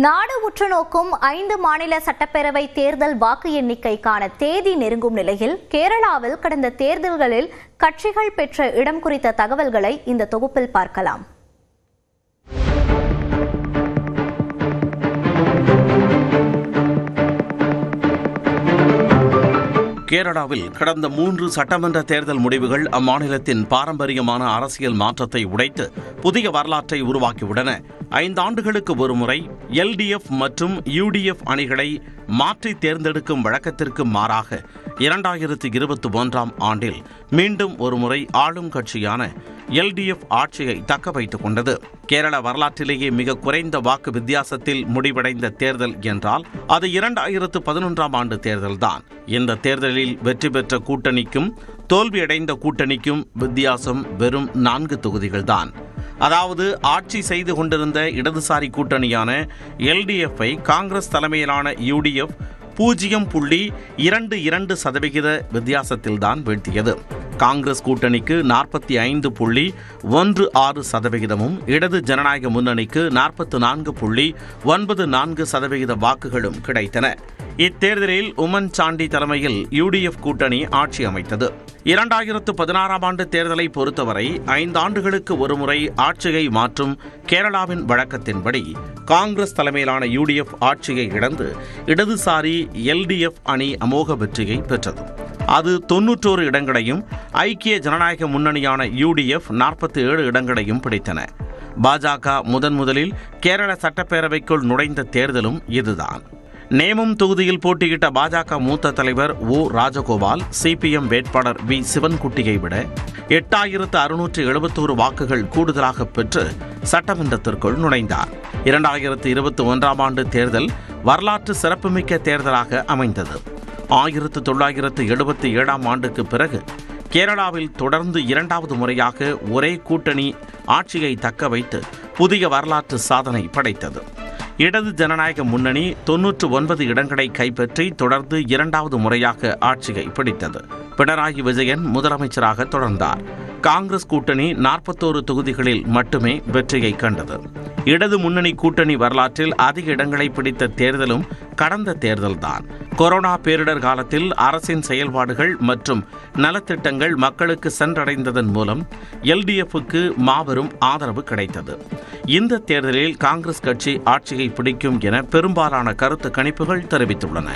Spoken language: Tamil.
நாடு உற்று நோக்கும் 5 மாநில சட்டப்பேரவை தேர்தல் வாக்கு எண்ணிக்கைக்கான தேதி நெருங்கும் நிலையில் கேரளாவில் கடந்த தேர்தல்களில் கட்சிகள் பெற்ற இடம் குறித்த தகவல்களை இந்த தொகுப்பில் பார்க்கலாம். கேரளாவில் கடந்த 3 சட்டமன்ற தேர்தல் முடிவுகள் அம்மாநிலத்தின் பாரம்பரியமான அரசியல் மாற்றத்தை உடைத்து புதிய வரலாற்றை உருவாக்கியுள்ளன. 5 ஆண்டுகளுக்கு ஒருமுறை எல்டிஎஃப் மற்றும் யுடிஎஃப் அணிகளை மாற்றி தேர்ந்தெடுக்கும் வழக்கத்திற்கு மாறாக 2021ஆம் ஆண்டில் மீண்டும் ஒருமுறை ஆளும் கட்சியான எல்டிஎஃப் ஆட்சியை தக்க வைத்துக் கொண்டது. கேரள வரலாற்றிலேயே மிக குறைந்த வாக்கு வித்தியாசத்தில் முடிவடைந்த தேர்தல் என்றால் அது 2011ஆம் ஆண்டு தேர்தல்தான். இந்த தேர்தலில் வெற்றி பெற்ற கூட்டணிக்கும் தோல்வியடைந்த கூட்டணிக்கும் வித்தியாசம் வெறும் 4 தொகுதிகள்தான். அதாவது ஆட்சி செய்து கொண்டிருந்த இடதுசாரி கூட்டணியான எல்டிஎஃப்ஐ காங்கிரஸ் தலைமையிலான யுடிஎஃப் 0.22% வித்தியாசத்தில்தான் வீழ்த்தியது. காங்கிரஸ் கூட்டணிக்கு 45.16%, இடது ஜனநாயக முன்னணிக்கு 44.94% வாக்குகளும் கிடைத்தன. இத்தேர்தலில் உம்மன் சாண்டி தலைமையில் யுடிஎஃப் கூட்டணி ஆட்சி அமைத்தது. 2016ஆம் ஆண்டு தேர்தலை பொறுத்தவரை 5 ஆண்டுகளுக்கு ஒருமுறை ஆட்சியை மாற்றும் கேரளாவின் வழக்கத்தின்படி காங்கிரஸ் தலைமையிலான யுடிஎஃப் ஆட்சியை இழந்து இடதுசாரி எல்டிஎஃப் அணி அமோக வெற்றியை பெற்றது. அது 91 இடங்களையும் ஐக்கிய ஜனநாயக முன்னணியான யுடிஎஃப் 47 இடங்களையும் பிடித்தன. பாஜக முதலில் கேரள சட்டப்பேரவைக்குள் நுழைந்த தேர்தலும் இதுதான். நேமம் தொகுதியில் போட்டியிட்ட பாஜக மூத்த தலைவர் ஓ ராஜகோபால் சிபிஎம் வேட்பாளர் வி சிவன்குட்டியை விட 8671 வாக்குகள் கூடுதலாக பெற்று சட்டமன்றத்திற்குள் நுழைந்தார். 2021ஆம் ஆண்டு தேர்தல் வரலாற்று சிறப்புமிக்க தேர்தலாக அமைந்தது. 1977ஆம் ஆண்டுக்கு பிறகு கேரளாவில் தொடர்ந்து 2வது முறையாக ஒரே கூட்டணி ஆட்சியை தக்க வைத்து புதிய வரலாற்று சாதனை படைத்தது. இடது ஜனநாயக முன்னணி 99 இடங்களை கைப்பற்றி தொடர்ந்து 2வது முறையாக ஆட்சியை பிடித்தது. பினராயி விஜயன் முதலமைச்சராக தொடர்ந்தார். காங்கிரஸ் கூட்டணி 41 தொகுதிகளில் மட்டுமே வெற்றியை கண்டது. இடது முன்னணி கூட்டணி வரலாற்றில் அதிக இடங்களை பிடித்த தேர்தலும் கடந்த தேர்தல்தான். கொரோனா பேரிடர் காலத்தில் அரசின் செயல்பாடுகள் மற்றும் நலத்திட்டங்கள் மக்களுக்கு சென்றடைந்ததன் மூலம் எல்டிஎஃப்க்கு மாபெரும் ஆதரவு கிடைத்தது. இந்த தேர்தலில் காங்கிரஸ் கட்சி ஆட்சியை பிடிக்கும் என பெரும்பாலான கருத்து கணிப்புகள் தெரிவித்துள்ளன.